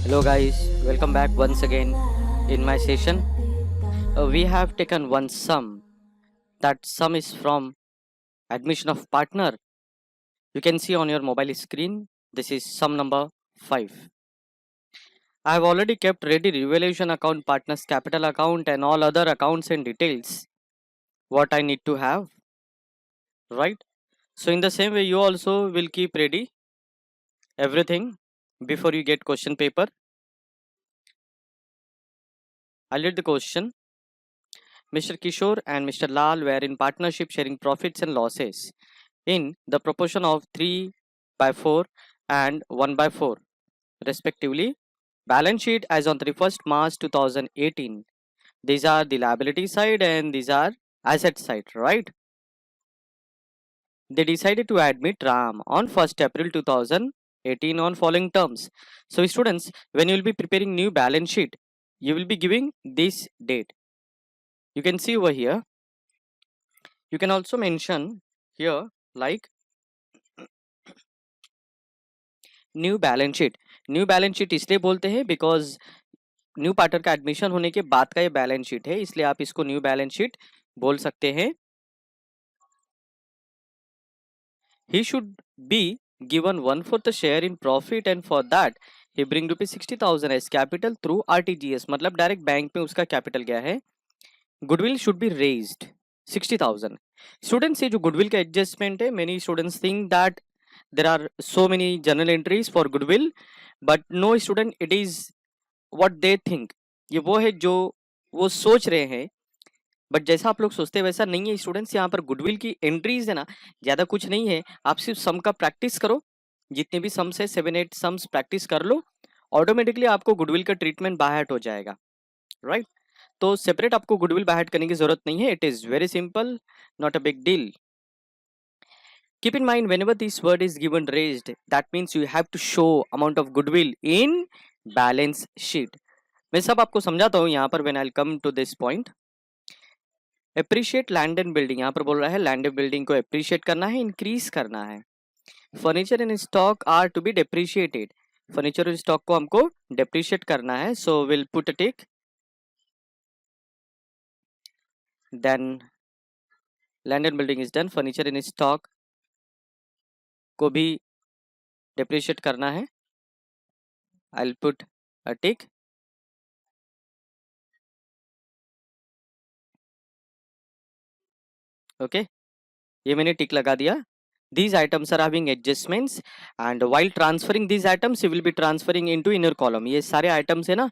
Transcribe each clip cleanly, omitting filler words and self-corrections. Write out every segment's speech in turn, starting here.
Hello guys, welcome back once again in my session. We have taken one sum. That sum is from admission of partner. You can see on your mobile screen. This is sum number 5. I have already kept ready revaluation account, partner's capital account and all other accounts and details. What I need to have, right? So in the same way you also will keep ready everything before you get question paper. I'll read the question. Mr. Kishore and Mr. Lal were in partnership sharing profits and losses in the proportion of 3/4 and 1/4 respectively. Balance sheet as on 31st March 2018. These are the liability side and these are asset side, right? They decided to admit RAM on 1st April 2018 on following terms. So students, when you will be preparing new balance sheet, you will be giving this date. You can see over here. You can also mention here like new balance sheet इसलिए बोलते हैं because new partner का admission होने के बाद का ये balance sheet है, इसलिए आप इसको न्यू बैलेंस शीट बोल सकते हैं. He should be given 1/4 share in profit and for that he bring ₹60,000 as capital through RTGS, मतलब डायरेक्ट बैंक में उसका कैपिटल गया है. Goodwill should be raised 60,000. Students, ये जो गुडविल का एडजस्टमेंट है, many students think that there are so many journal entries for goodwill, but no student, it is what they think. ये वो है जो वो सोच रहे हैं, बट जैसा आप लोग सोचते हैं वैसा नहीं है स्टूडेंट्स. यहाँ पर गुडविल की एंट्रीज है ना, ज़्यादा कुछ नहीं है. आप सिर्फ सम का प्रैक्टिस करो, जितने भी सम्स है 7-8 सम्स प्रैक्टिस कर लो, ऑटोमेटिकली आपको गुडविल का ट्रीटमेंट बाय हार्ट हो जाएगा, राइट? तो सेपरेट आपको गुडविल बाय हार्ट करने की जरूरत नहीं है. It is very simple, not a big deal. Keep in mind, whenever this word is given raised, that means you have to show amount of goodwill in balance sheet. मैं सब आपको समझाता हूँ यहाँ पर. when I'll come to this point, appreciate land and building. यहाँ पर बोल रहा है land and building को appreciate करना है, increase करना है. furniture and stock are to be depreciated. furniture और stock को हमको depreciate करना है, so we'll put a tick. then land and building is done. furniture and stock को भी depreciate करना है. I'll put a tick. Okay ये मैंने टिक लगा दिया. These items are having adjustments and while transferring these items you will be transferring into inner column. ये सारे items है ना,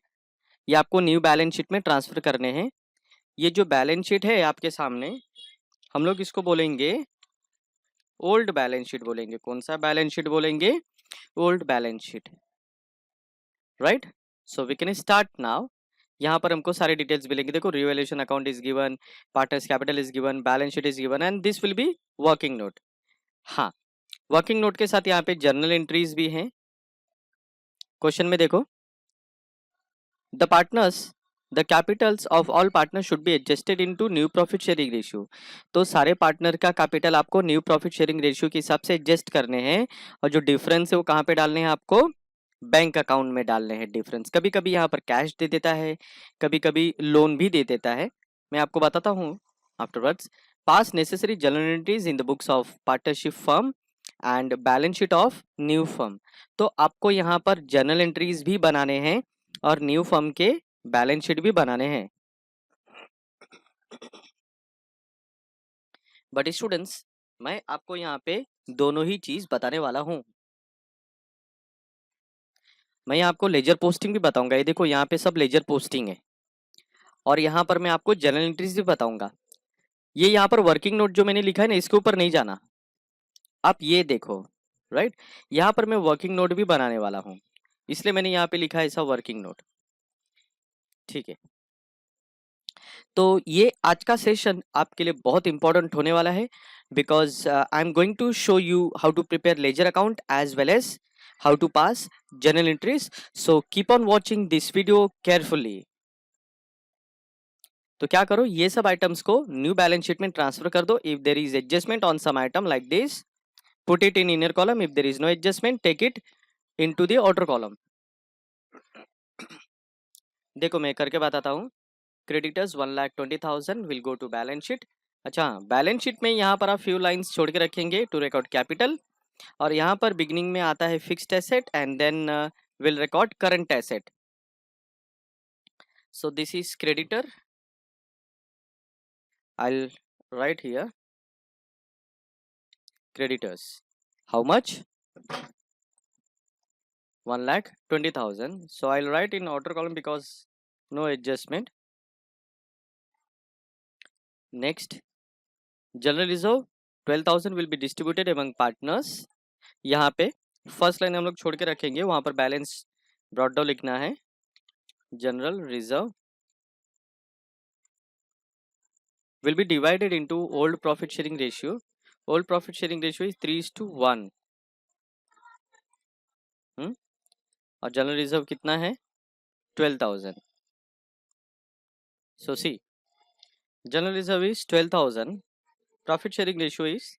ये आपको न्यू बैलेंस शीट में ट्रांसफर करने हैं. ये जो बैलेंस शीट है आपके सामने, हम लोग इसको बोलेंगे ओल्ड बैलेंस शीट बोलेंगे. कौन सा बैलेंस शीट बोलेंगे? Old balance sheet, right? So we can start now. यहाँ पर हमको सारे डिटेल्स मिलेंगे. देखो, revaluation account is given, partners capital is given, balance sheet is given and this will be working note. हाँ, वर्किंग नोट के साथ यहाँ पे जर्नल एंट्रीज भी हैं. क्वेश्चन में देखो, the partners the Capitals of all partners should be adjusted into new profit sharing ratio. तो सारे पार्टनर का कैपिटल आपको न्यू प्रॉफिट शेयरिंग रेशियो के हिसाब से एडजस्ट करने हैं, और जो डिफरेंस है वो कहाँ पे डालने हैं? आपको बैंक अकाउंट में डालने हैं डिफरेंस. कभी कभी यहाँ पर कैश दे देता है, कभी कभी लोन भी दे देता है. मैं आपको बताता हूँ afterwards. Pass necessary journal entries in the books of partnership firm and balance sheet of new firm. तो आपको यहाँ पर जर्नल एंट्रीज भी बनाने हैं और न्यू फर्म के बैलेंस शीट भी बनाने हैं. बट स्टूडेंट्स, मैं आपको यहाँ पे दोनों ही चीज बताने वाला हूँ. मैं आपको लेजर पोस्टिंग भी बताऊंगा. ये देखो, यहाँ पे सब लेजर पोस्टिंग है, और यहाँ पर मैं आपको जर्नल एंट्रीज भी बताऊंगा. ये यहाँ पर वर्किंग नोट जो मैंने लिखा है ना, इसके ऊपर नहीं जाना. आप ये देखो, राइट? यहाँ पर मैं वर्किंग नोट भी बनाने वाला हूँ, इसलिए मैंने यहाँ पे लिखा है ऐसा वर्किंग नोट. ठीक है, तो ये आज का सेशन आपके लिए बहुत इंपॉर्टेंट होने वाला है, because I am going to show you how to prepare ledger account as well as how to pass journal entries. So keep on watching this video carefully. तो क्या करो, ये सब आइटम्स को न्यू बैलेंस शीट में transfer कर दो. If there is adjustment on some item like this, put it in inner column. If there is no adjustment, take it into the outer column. देखो मैं करके बताता हूँ। Creditors 1,20,000 will go to balance sheet. अच्छा, balance sheet में यहाँ पर आप फ्यू लाइंस छोड़ के रखेंगे टू रिकॉर्ड कैपिटल, और यहाँ पर बिगिनिंग में आता है fixed asset and then will record current asset. So this is creditor. I'll write here creditors. How much? 1,20,000. So I'll write in outer column because no adjustment. Next, general reserve 12,000 will be distributed among partners. यहाँ पे first line हम लोग छोड़ के रखेंगे, वहाँ पर balance brought down लिखना है। General reserve will be divided into old profit sharing ratio. Old profit sharing ratio is 3:1. और जनरल रिजर्व कितना है? 12,000. So see, general reserve is 12,000. Profit sharing ratio is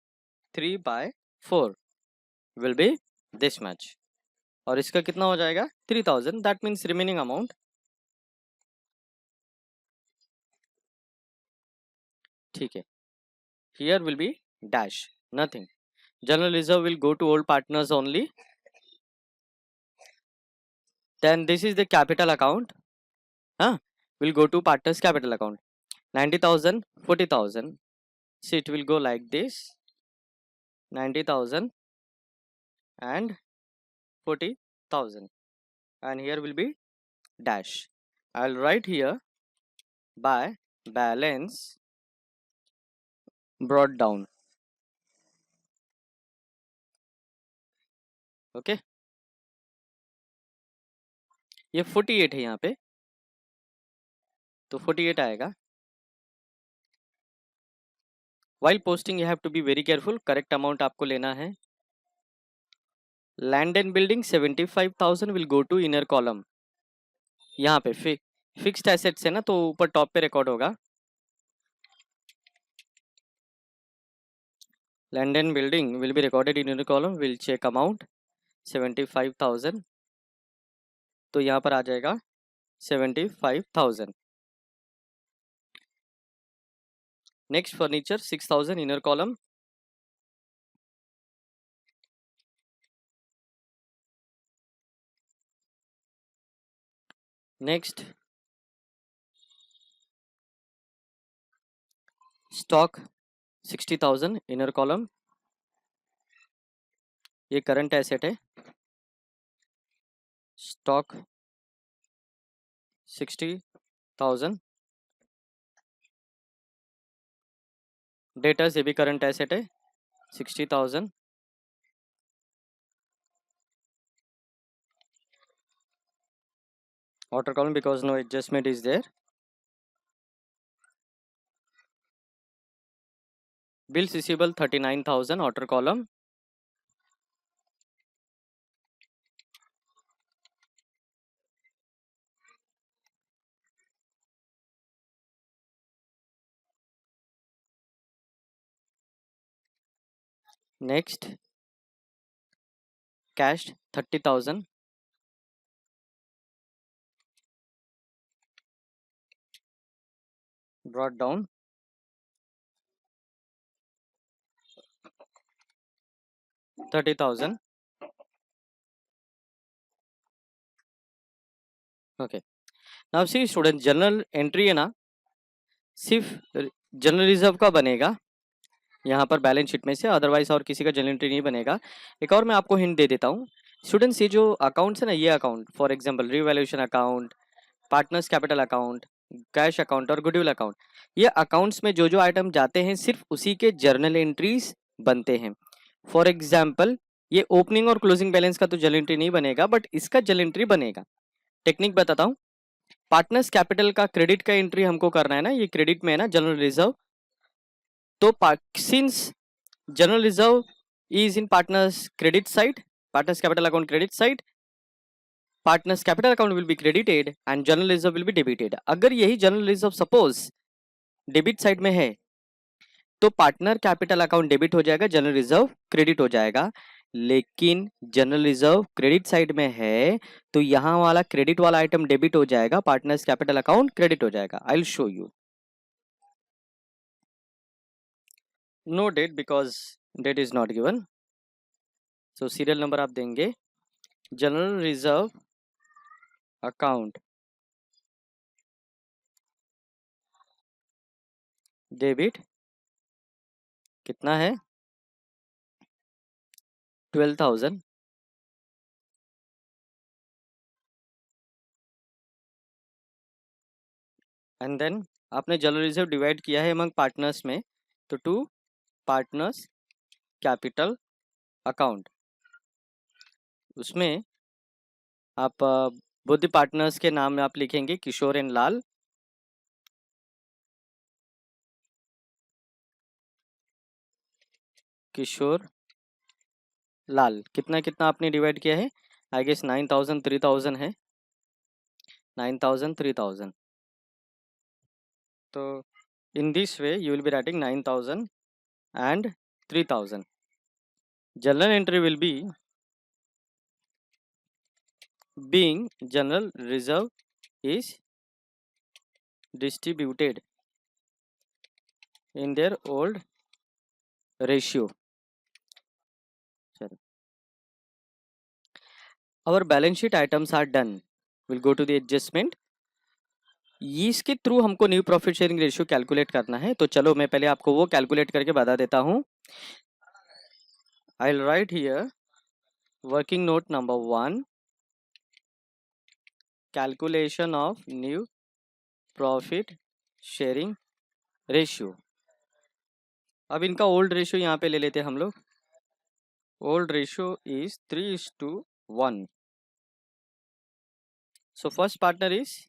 3/4. Will be this much. और इसका कितना हो जाएगा? 3,000. That means remaining amount. ठीक है. Here will be dash. Nothing. General reserve will go to old partners only. Then this is the capital account. Will go to partners capital account. 90,000, 40,000. See, it will go like this. 90,000 and 40,000. And here will be dash. I'll write here by balance brought down. Okay. ये 48 है यहाँ पे, तो 48 आएगा। While posting you have to be very careful. Correct amount आपको लेना है। Land and building 75,000 will go to inner column. यहाँ पे फिक्स्ड एसेट्स है ना, तो ऊपर टॉप पे रिकॉर्ड होगा। Land and building will be recorded in inner column. Will check amount 75,000, तो यहाँ पर आ जाएगा 75,000। Next furniture 6,000 inner column. Next stock 60,000 inner column. ये करंट एसेट है। स्टॉक 60,000। डेटर्स ये भी करंट एसेट है, 60,000। outer column because no adjustment is there. Bills receivable 39,000 outer column. Next, cash 30,000. Brought down. $30,000. Okay. Now see student, general entry है ना, सिर्फ general reserve का बनेगा यहाँ पर बैलेंस शीट में से, अदरवाइज और किसी का जनरल एंट्री नहीं बनेगा। एक और मैं आपको हिंट दे देता हूँ स्टूडेंट्स, ये जो अकाउंट्स है ना, ये account for example revaluation account, partners capital account, cash account और गुडविल अकाउंट, ये अकाउंट्स में जो जो आइटम जाते हैं सिर्फ उसी के जर्नल एंट्रीज बनते हैं। फॉर एग्जांपल ये ओपनिंग और क्लोजिंग बैलेंस का तो जर्नल एंट्री नहीं बनेगा, बट इसका जर्नल एंट्री बनेगा। टेक्निक बताता हूँ। पार्टनर्स कैपिटल का क्रेडिट का एंट्री हमको करना है ना, ये क्रेडिट में है ना जनरल रिजर्व, तो since general reserve is in partners credit side, partners capital account credit side, partners capital account will be credited and general reserve will be debited. अगर यही general reserve suppose debit side में है तो partner capital account debit हो जाएगा, general reserve credit हो जाएगा। लेकिन जनरल रिजर्व क्रेडिट साइड में है, तो यहाँ वाला क्रेडिट वाला आइटम डेबिट हो जाएगा, पार्टनर्स कैपिटल अकाउंट क्रेडिट हो जाएगा। I will show you. No date because date is not given. So serial number आप देंगे, जनरल रिजर्व अकाउंट डेबिट कितना है 12,000, एंड देन आपने जनरल रिजर्व डिवाइड किया है अमंग पार्टनर्स में, तो टू पार्टनर्स कैपिटल अकाउंट, उसमें आप बुद्ध पार्टनर्स के नाम में आप लिखेंगे किशोर एंड लाल, किशोर लाल। कितना कितना आपने डिवाइड किया है, आई गेस 9,000 3,000 है, 9,000 3,000। तो in this way you will be writing 9,000 and 3,000. Journal entry will be being general reserve is distributed in their old ratio. Our balance sheet items are done. We'll go to the adjustment. इसके through हमको new profit sharing ratio calculate करना है, तो चलो मैं पहले आपको वो कैलकुलेट करके बता देता हूँ। I will write here working note number 1, calculation of new profit sharing ratio. अब इनका ओल्ड रेशियो यहाँ पे ले लेते हैं हम लोग। Old ratio is 3:1। So first partner is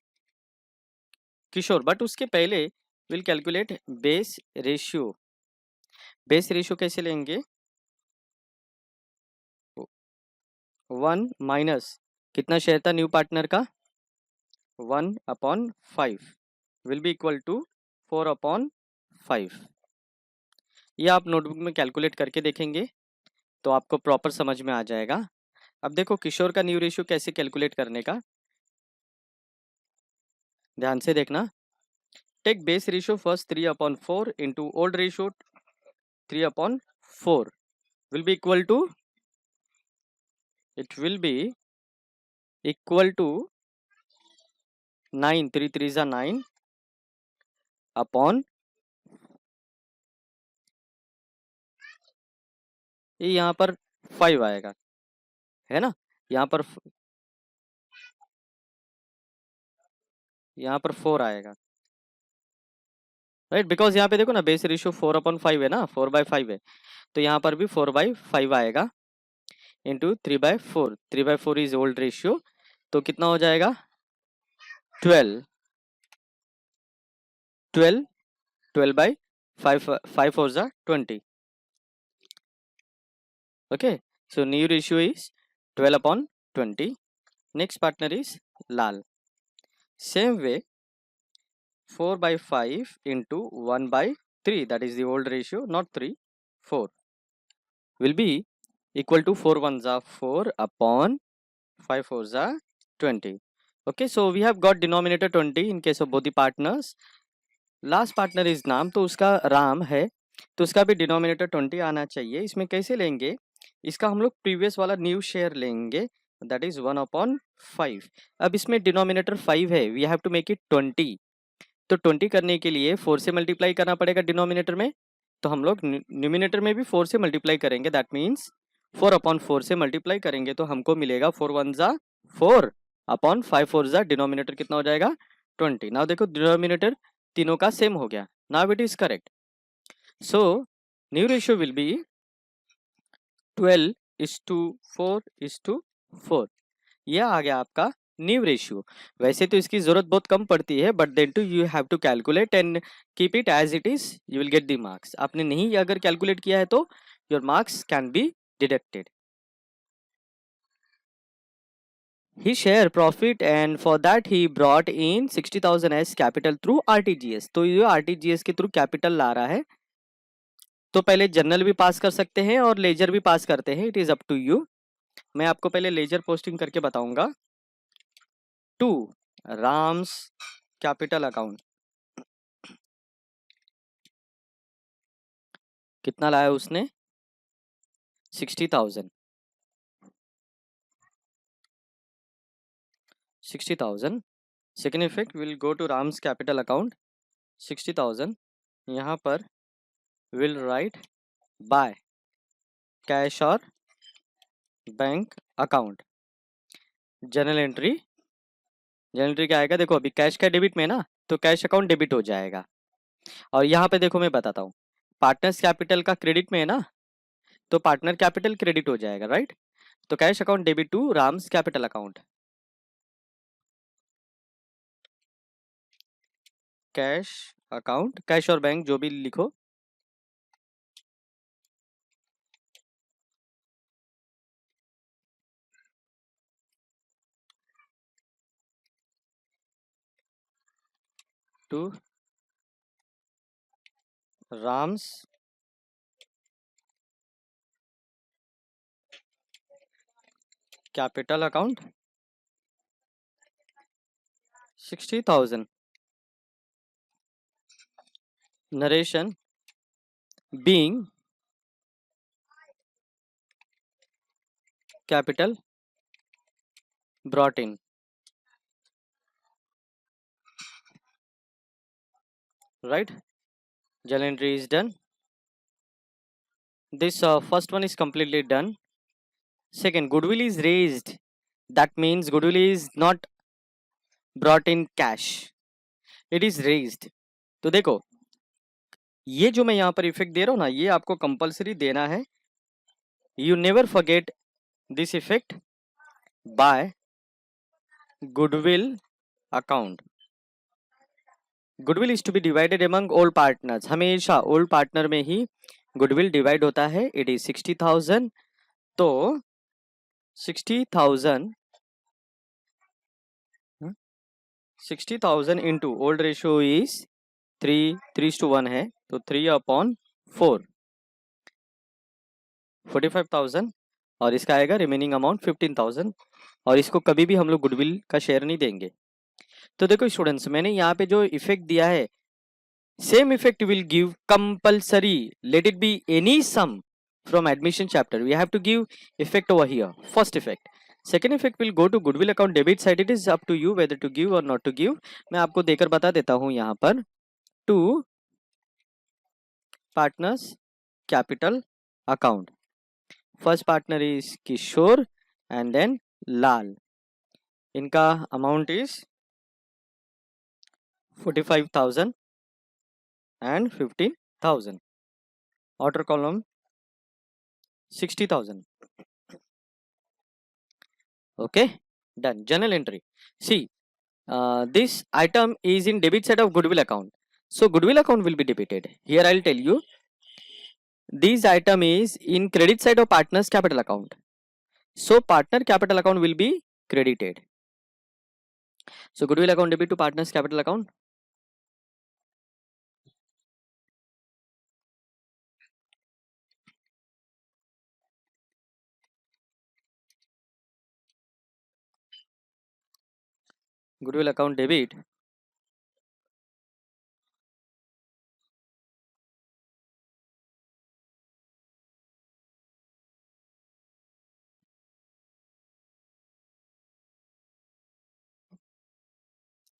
Kishore, but उसके पहले will calculate base ratio. Base ratio कैसे लेंगे, 1 माइनस कितना शेयर था न्यू पार्टनर का, 1/5 विल बी इक्वल टू 4/5। ये आप नोटबुक में कैलकुलेट करके देखेंगे तो आपको प्रॉपर समझ में आ जाएगा। अब देखो किशोर का न्यू रेशियो कैसे कैलकुलेट करने का, ध्यान से देखना। Take base ratio first 3/4 into old ratio 3/4 will be equal to, it will be equal to 9, 3 3s are 9 upon, ये यहाँ पर 5 आएगा, है ना, यहाँ पर 4 आएगा, राइट, बिकॉज यहाँ पे देखो ना बेस रेशियो 4/5 है ना, 4/5 है, तो यहाँ पर भी 4/5 आएगा इंटू 3/4। 3/4 इज ओल्ड रेशियो, तो कितना हो जाएगा 12 12 12/5, 5 4 जा 20। Okay, so new ratio is 12/20. Next partner is Lal. Same way, 4/5 into 1/3, that is the old ratio, not 3, 4, will be equal to 4 1s are 4 upon 5 4s are 20. Okay, so we have got denominator 20 in case of both the partners. Last partner is Nam, तो उसका राम है, तो उसका भी denominator 20 आना चाहिए। इसमें कैसे लेंगे, इसका हम लोग प्रीवियस वाला न्यू शेयर लेंगे, दैट इज 1/5। अब इसमें डिनोमिनेटर 5 है, we have to make it 20, तो 20 करने के लिए 4 से मल्टीप्लाई करना पड़ेगा डिनोमिनेटर में, तो हम लोग न्यूमिनेटर में भी 4 से मल्टीप्लाई करेंगे, दैट मीन्स 4/4 से मल्टीप्लाई करेंगे तो हमको मिलेगा 4 1 जा 4 अपॉन 5 4 जा, डिनोमिनेटर कितना हो जाएगा 20। नाउ देखो डिनोमिनेटर तीनों का सेम हो गया, now it is correct. So new ratio will be 12:4:4। यह आ गया आपका न्यू रेशियो। वैसे तो इसकी जरूरत बहुत कम पड़ती है, but then to you have to calculate and keep it as it is, you will get the marks. आपने नहीं अगर कैलकुलेट किया है तो your marks can be deducted. He share profit and for that he brought in 60,000 as capital through RTGS। तो ये RTGS के through capital ला रहा है, तो पहले जर्नल भी पास कर सकते हैं और लेजर भी पास करते हैं, it is up to you. मैं आपको पहले लेजर पोस्टिंग करके बताऊंगा। टू राम्स कैपिटल अकाउंट, कितना लाया उसने? 60,000। 60,000। Second effect will go to Ram's capital account 60,000। यहाँ पर विल राइट बाय कैश और bank account. Journal entry, journal entry क्या आएगा? देखो अभी कैश का डेबिट में है ना, तो कैश अकाउंट डेबिट हो जाएगा। और यहाँ पे देखो मैं बताता हूँ, पार्टनर्स कैपिटल का क्रेडिट में है ना, तो पार्टनर कैपिटल क्रेडिट हो जाएगा, राइट? तो cash account debit to Ram's capital account, cash account, cash और बैंक जो भी लिखो, to Ram's capital account 60,000। Narration being capital brought in, right? Journal entry is done. This first one is completely done. Second, goodwill is raised, that means goodwill is not brought in cash, it is raised। तो देखो ये जो मैं यहाँ पर effect दे रहा हूँ ना, ये आपको कंपलसरी देना है। You never forget this effect by goodwill account. Goodwill is to be divided among all partners, हमेशा ओल्ड पार्टनर में ही गुडविल डिवाइड होता है। इट इज 60,000, तो 60,000 60,000 इंटू ओल्ड रेशियो इज 3:1 है, तो 3/4 45,000, और इसका आएगा रिमेनिंग अमाउंट 15,000। और इसको कभी भी हम लोग गुडविल का शेयर नहीं देंगे। तो देखो स्टूडेंट्स, मैंने यहाँ पे जो इफेक्ट दिया है, same effect will give compulsory, let it be any sum from admission chapter, we have to give effect over here, first effect। second effect will go to goodwill account debit side, it is up to you whether to give or not to give। मैं आपको देकर बता देता हूं यहाँ पर, to partners capital account, first partner is Kishore and then Lal, इनका amount is 45,000 and 15,000, outer column 60,000। okay, done। journal entry, see this item is in debit side of goodwill account, so goodwill account will be debited। here I'll tell you, this item is in credit side of partners capital account, so partner capital account will be credited। so goodwill account debit to partners capital account, goodwill account debit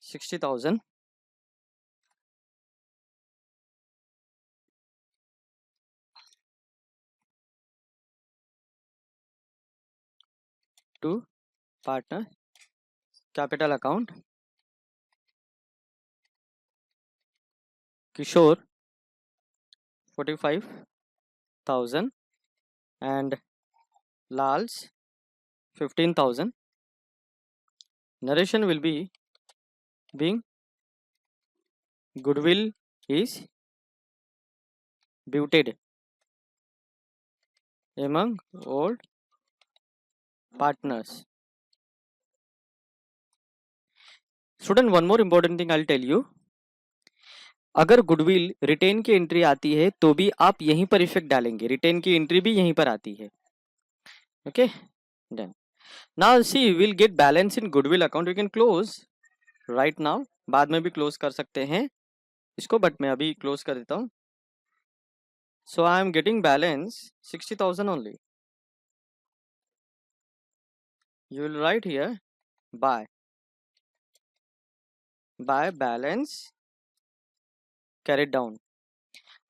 $60,000 to partner capital account, Kishore 45,000 and Lal's 15,000। narration will be being goodwill is built among old partners। student, one more important thing I'll tell you, अगर goodwill retain की entry आती है तो भी आप यहीं पर effect डालेंगे, रिटेन की एंट्री भी यहीं पर आती है। Okay done. Now see will get balance in goodwill account, we can close right now, बाद में भी क्लोज कर सकते हैं इसको, बट मैं अभी क्लोज कर देता हूँ। So I am getting balance 60,000 only. You will write here by balance carried down,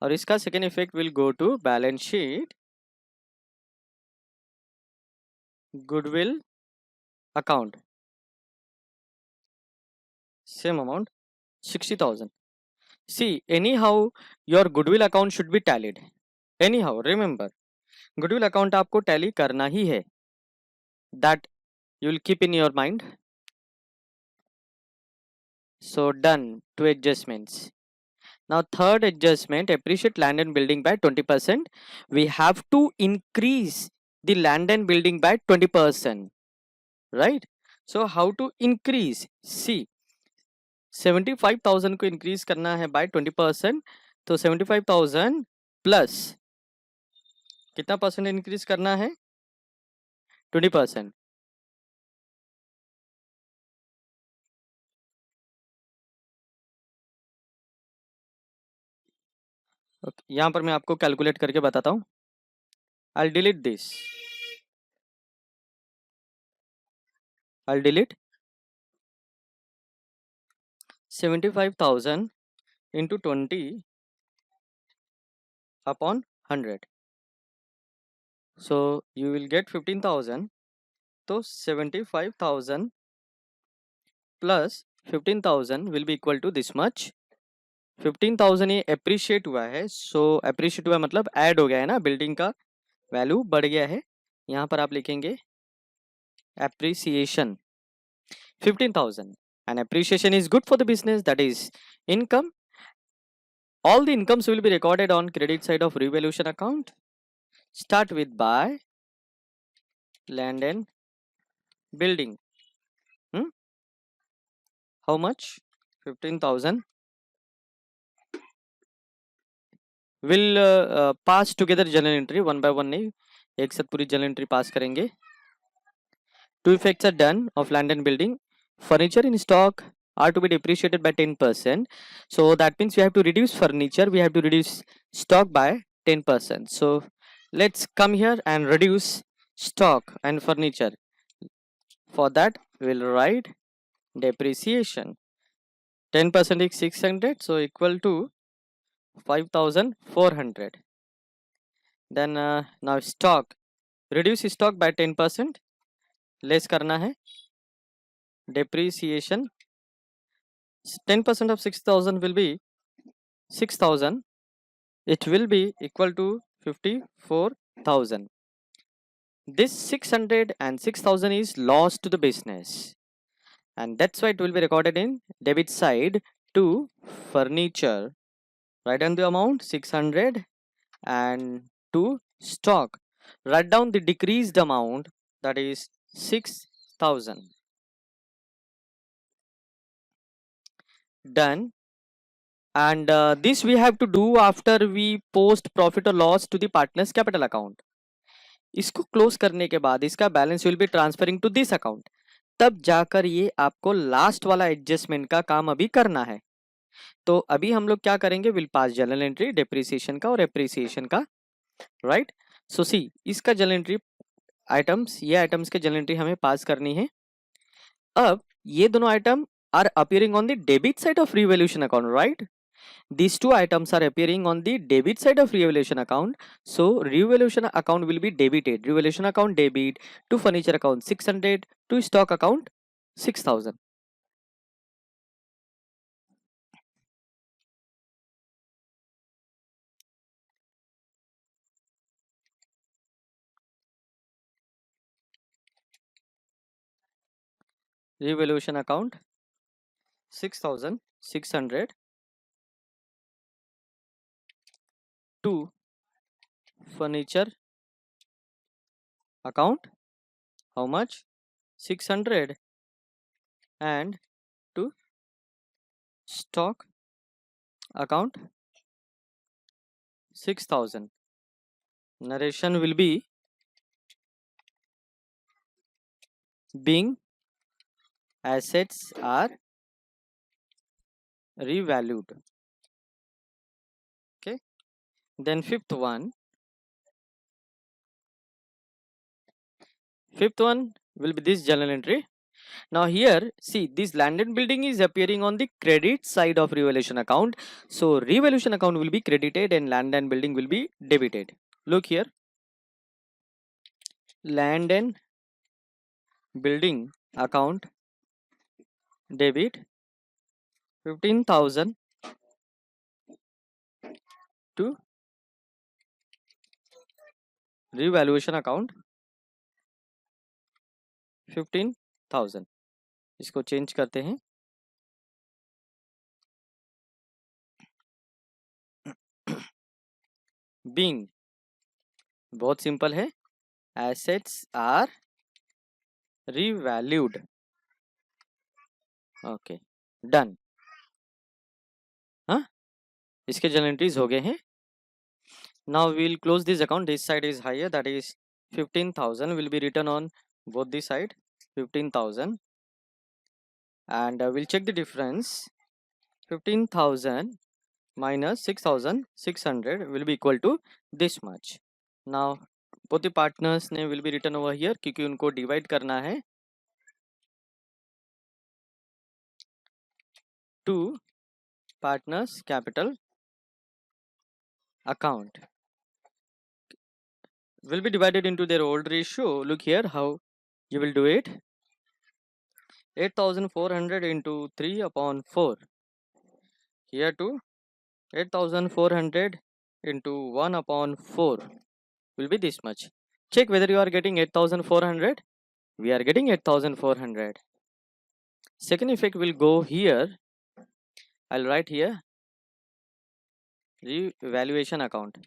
और इसका second effect will go to balance sheet goodwill account, same amount 60,000. See, anyhow your goodwill account should be tallied. Anyhow remember, goodwill account आपको tally करना ही है, that you will keep in your mind. So done, two adjustments. Now third adjustment, appreciate land and building by 20%. We have to increase the land and building by 20%, right? So how to increase? See, 75,000 को increase करना है bye 20%, तो 75,000 plus कितना percent increase करना है? 20%। यहाँ पर मैं आपको कैलकुलेट करके बताता हूँ। I'll delete this. I'll delete 75,000 into 20 upon 100. So you will get 15,000. तो 75,000 plus 15,000 will be equal to this much. 15,000 ये अप्रिशिएट हुआ है, सो अप्रिशिएट हुआ मतलब ऐड हो गया है ना, बिल्डिंग का वैल्यू बढ़ गया है। यहाँ पर आप लिखेंगे appreciation 15,000, and appreciation is good for the business, that is income. All the incomes will be recorded on credit side of revaluation account. Start with buy land and building. How much? 15,000 will pass together journal entry one by one, नहीं एक साथ पूरी journal entry pass करेंगे। Two effects are done of land and building. Furniture in stock are to be depreciated by 10%. So that means we have to reduce furniture, we have to reduce stock by 10%. So let's come here and reduce stock and furniture. For that we'll write depreciation. 10% is 600, so equal to 5,400. Then now stock, reduce stock by 10%, less करना है depreciation. 10% of 6,000 will be 6,000. It will be equal to 54,000. This 600 and 6,000 is lost to the business, and that's why it will be recorded in debit side to furniture. Write down the amount 600, and to stock write down the decreased amount, that is 6,000. Done. And this we have to do after we post profit or loss to the partners capital account. इसको close करने के बाद इसका balance will be transferring to this account, तब जाकर ये आपको last वाला एडजस्टमेंट का काम अभी करना है। तो अभी हम लोग क्या करेंगे, will pass journal entry depreciation का और एप्रिसिएशन का, राइट। सो सी, इसका जर्नल एंट्री आइटम्स, ये आइटम्स के जर्नल एंट्री हमें पास करनी है। अब ये दोनों item are appearing on the debit side of revaluation account, right. These two items are appearing on the debit side of revaluation account. So revaluation account will be debited. Revaluation account debit, to furniture account 600, to stock account 6,000. Revaluation account 6,600 to furniture account, how much? 600, and to stock account 6,000. Narration will be being assets are revalued. Okay. Then fifth one will be this journal entry. Now here, see, this land and building is appearing on the credit side of revaluation account. So revaluation account will be credited and land and building will be debited. Look here, land and building account debit 15,000 to revaluation account 15,000. इसको change करते हैं. Being बहुत simple है. Assets are revalued. Okay, done. हाँ, इसके journal entries हो गए हैं. Now we'll close this account. This side is higher, that is 15,000 will be written on both the side 15,000, and we'll check the difference. 15,000 minus 6,600 will be equal to this much. Now both the partners name will be written over here क्योंकि उनको divide करना है. Two partners capital account will be divided into their old ratio. Look here how you will do it. 8,400 into 3 upon 4. Here too 8,400 into 1 upon 4 will be this much. Check whether you are getting 8,400. We are getting 8,400. Second effect will go here. I'll write here revaluation account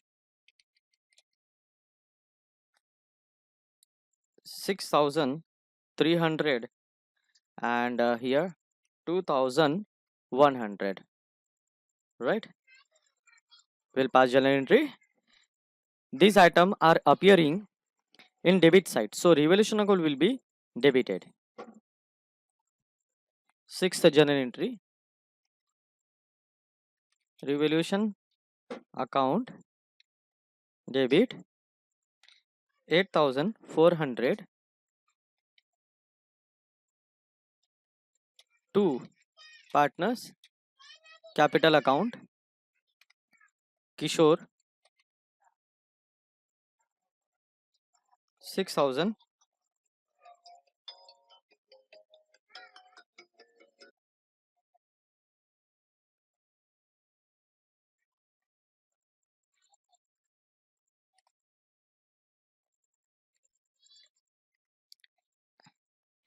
6,300 and here 2,100. Right? We'll pass journal entry. These items are appearing in debit side, so revaluation account will be debited. Sixth journal entry, revaluation account debit 8,400 to partners capital account Kishore 6,000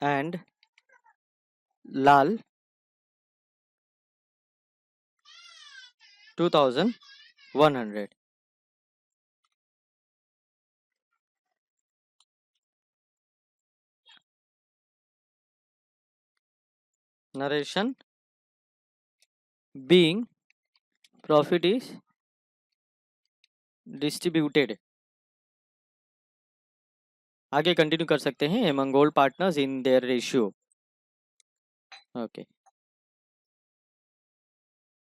and Lal 2,100. Narration being profit is distributed. आगे continue कर सकते हैं among all partners in their ratio. Okay,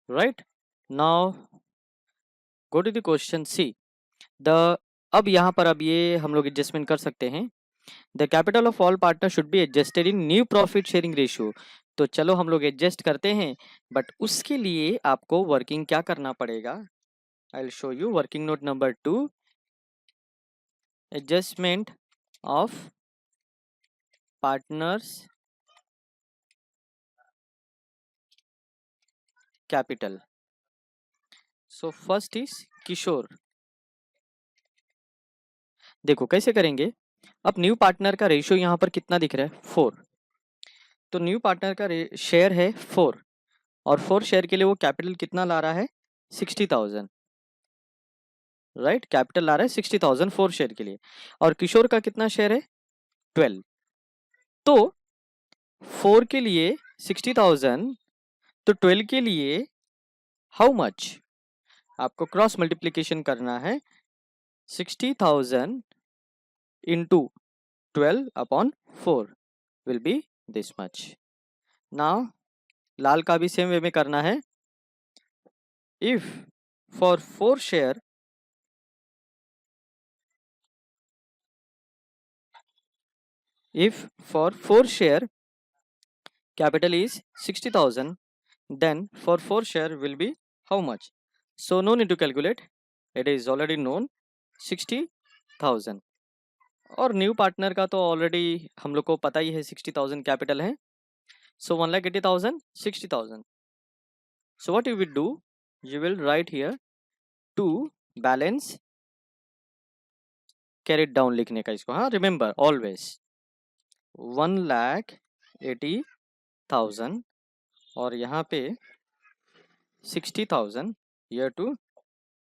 right? Now go to the question C. अब यहाँ पर अब ये हम लोग एडजस्टमेंट कर सकते हैं. The capital of all partner should be adjusted in new profit sharing ratio. तो चलो हम लोग एडजस्ट करते हैं, बट उसके लिए आपको वर्किंग क्या करना पड़ेगा. I will show you working note number 2, adjustment of partners capital. So first is Kishore. देखो कैसे करेंगे. अब न्यू पार्टनर का रेशियो यहाँ पर कितना दिख रहा है 4. तो न्यू पार्टनर का शेयर है 4 और 4 शेयर के लिए वो कैपिटल कितना ला रहा है 60,000. राइट, कैपिटल ला रहा है 60,000 4 शेयर के लिए. और किशोर का कितना शेयर है 12. तो 4 के लिए 60,000, तो 12 के लिए हाउ मच, आपको क्रॉस मल्टीप्लीकेशन करना है 60,000 into 12 upon 4 will be this much. Now लाल का भी सेम वे में करना है. If for 4 share capital is 60,000, then for 4 share will be how much? So no need to calculate, it is already known 60,000. और new partner का तो already हम लोग को पता ही है 60,000 कैपिटल है. So 1,80,000, 60,000. So what you will do, you will write here to balance carried down लिखने का इसको. हाँ, remember always 1,80,000 और यहाँ पे 60,000, here to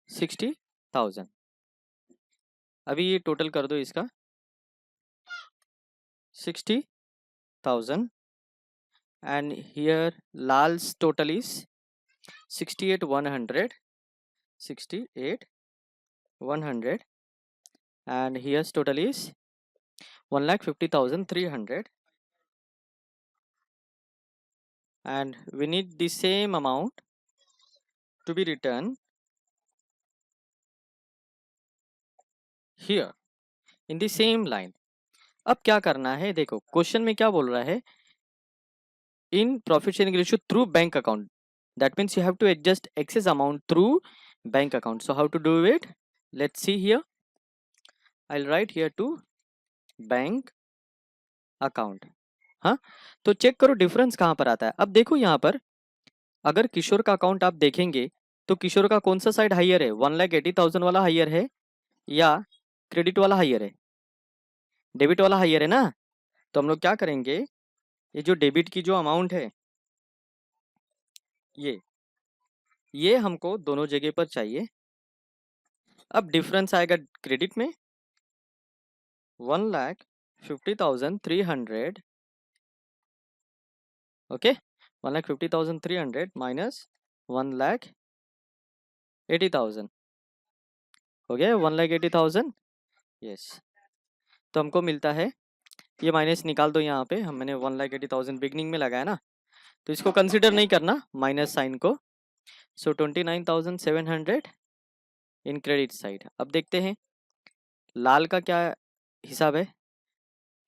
60,000. अभी ये टोटल कर दो इसका 60,000 and here Lal's total is 68,100 and here's total is 1,50,300 and we need the same amount to be returned here in the same line. अब क्या करना है, देखो क्वेश्चन में क्या बोल रहा है, in profit sharing ratio through bank account, that means you have to adjust excess amount through bank account. So how to do it, let's see here. I'll write here to bank account. हाँ, तो check करो difference कहाँ पर आता है. अब देखो यहाँ पर अगर किशोर का अकाउंट आप देखेंगे तो किशोर का कौन सा साइड हाइयर है, 1,80,000 वाला हाइयर है या क्रेडिट वाला हाइयर है, डेबिट वाला हाइयर है ना. तो हम लोग क्या करेंगे, ये जो डेबिट की जो अमाउंट है ये हमको दोनों जगह पर चाहिए. अब डिफरेंस आएगा क्रेडिट में 1,50,300, ओके, 1,50,300 माइनस 1,80,000 हो गया 1,80,000. यस, तो हमको मिलता है, ये माइनस निकाल दो यहाँ पे, मैंने 1,80,000 बिगनिंग में लगाया ना, तो इसको कंसिडर नहीं करना माइनस साइन को. सो 29,700 इन क्रेडिट साइड. अब देखते हैं लाल का क्या हिसाब है.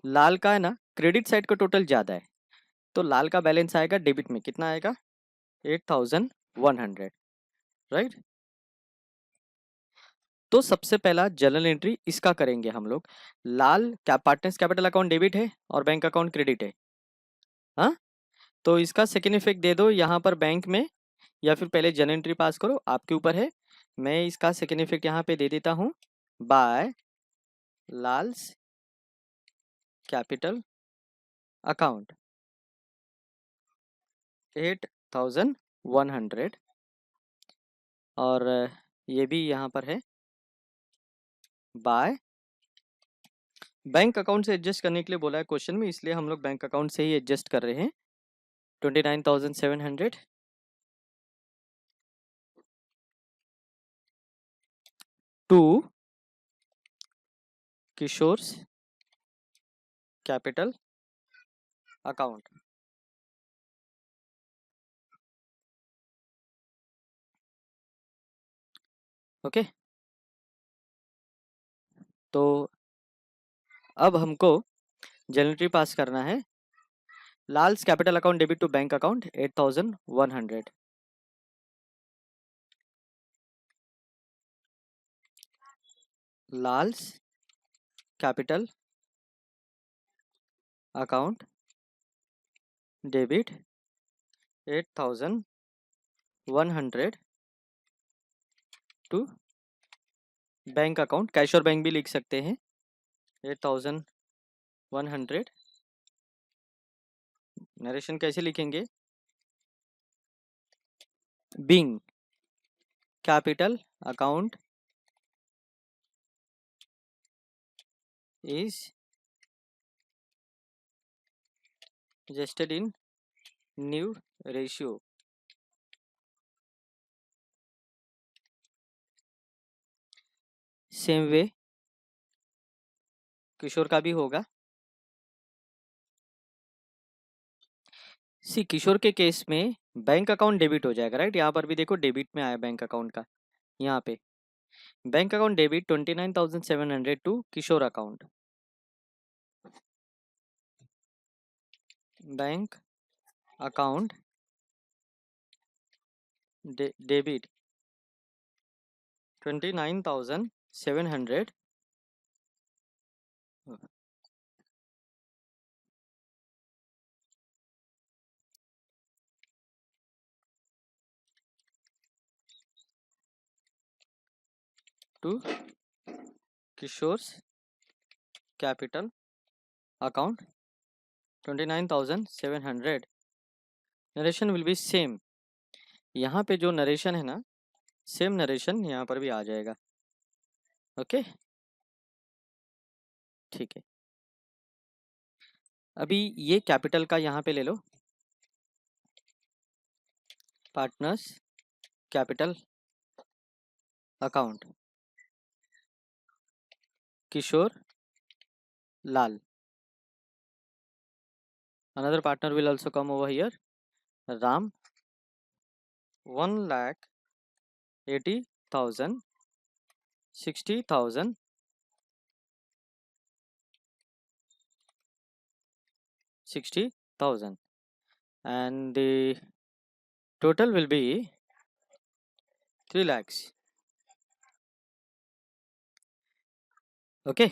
लाल का है ना क्रेडिट साइड का टोटल ज़्यादा है, तो लाल का बैलेंस आएगा डेबिट में, कितना आएगा 8,100, राइट. तो सबसे पहला जर्नल एंट्री इसका करेंगे हम लोग. लाल पार्टनर्स कैपिटल अकाउंट डेबिट है और बैंक अकाउंट क्रेडिट है. हाँ, तो इसका सेकेंड इफेक्ट दे दो यहाँ पर बैंक में, या फिर पहले जर्नल एंट्री पास करो, आपके ऊपर है. मैं इसका सेकेंड इफेक्ट यहाँ पे दे देता हूँ बाय लाल्स कैपिटल अकाउंट 8,100 और ये भी यहाँ पर है बाय बैंक अकाउंट से एडजस्ट करने के लिए बोला है क्वेश्चन में, इसलिए हम लोग बैंक अकाउंट से ही एडजस्ट कर रहे हैं. 29,700 to Kishore's capital account. Okay, तो अब हमको जर्नल एंट्री पास करना है. Lal's capital account debit to bank account 8,100. Lal's capital account debit 8,100 to bank account, cash और बैंक भी लिख सकते हैं, 8,100. नरेशन कैसे लिखेंगे, being capital account is adjusted in new ratio same way Kishore का भी होगा। सी किशोर के केस में बैंक अकाउंट डेबिट हो जाएगा, राइट। यहाँ पर भी देखो डेबिट में आया बैंक अकाउंट का, यहाँ पे bank account debit 29,700 to Kishore account, bank account debit 29,700 to Kishore's capital account 29,700. Narration will be same. यहाँ पे जो नरेशन है ना, सेम नरेशन यहाँ पर भी आ जाएगा। ओके, ठीक है। अभी ये कैपिटल का यहाँ पे ले लो, partners capital account Kishore Lal. Another partner will also come over here, Ram, 1,80,000, 60,000, 60,000, and the total will be 3 lakhs. Okay,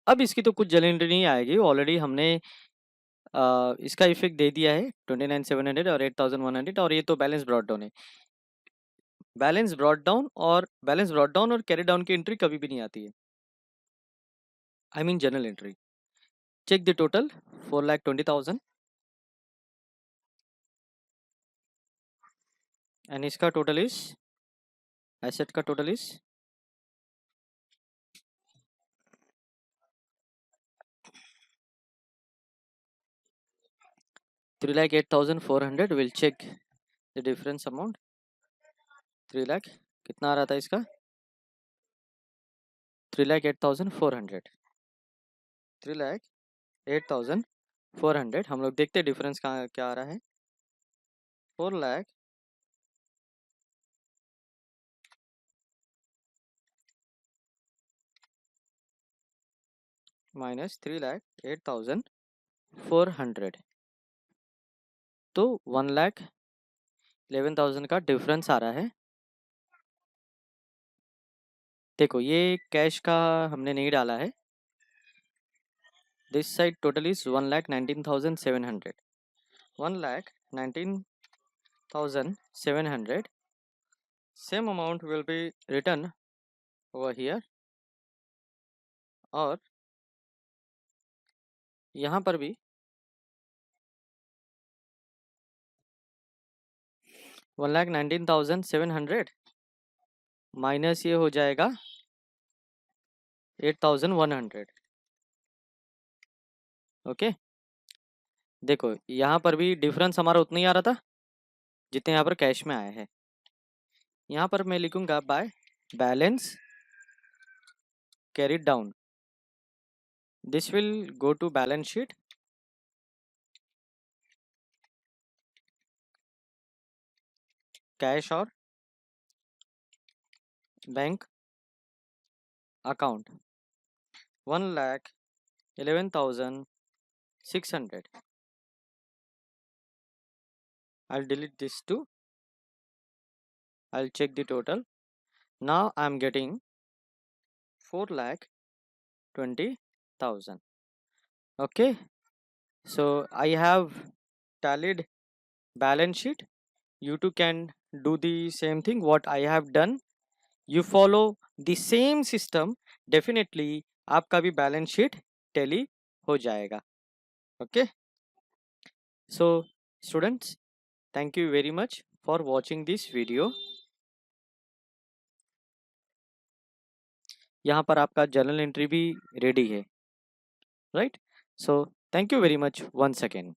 अब इसकी तो कुछ जलेंट्री नहीं आएगी, ऑलरेडी हमने इसका इफेक्ट दे दिया है 29,700 और 8,100, और ये तो बैलेंस ब्रॉट डाउन है। बैलेंस ब्रॉट डाउन और कैरी डाउन की एंट्री कभी भी नहीं आती है, I mean general entry. Check the total 4,20,000 and इसका टोटल इज, एसेट का total is 3,08,400। Will check the difference amount. 3 lakh कितना आ रहा था इसका, 3,08,400, 3,08,400। हम लोग देखते हैं डिफरेंस कहाँ क्या आ रहा है। 4 लाख माइनस 3,08,400, तो 1,11,000 का डिफरेंस आ रहा है। देखो ये कैश का हमने नहीं डाला है। This side total is 1,19,700, 1,19,700। Same amount will be return over here, और यहाँ पर भी 1,19,700 माइनस ये हो जाएगा 8,100। ओके, देखो यहाँ पर भी डिफरेंस हमारा उतना ही आ रहा था जितने यहाँ पर कैश में आया है। यहाँ पर मैं लिखूंगा by balance carried down, this will go to balance sheet, cash और bank account 1,11,600। I'll delete this too. I'll check the total. Now I'm getting 4,20,000. Okay, so I have tallied balance sheet. You too can do the same thing what I have done. You follow the same system, definitely आपका भी balance sheet tally हो जाएगा। Okay, so students, thank you very much for watching this video. यहाँ पर आपका journal entry भी ready है, right. So thank you very much once again.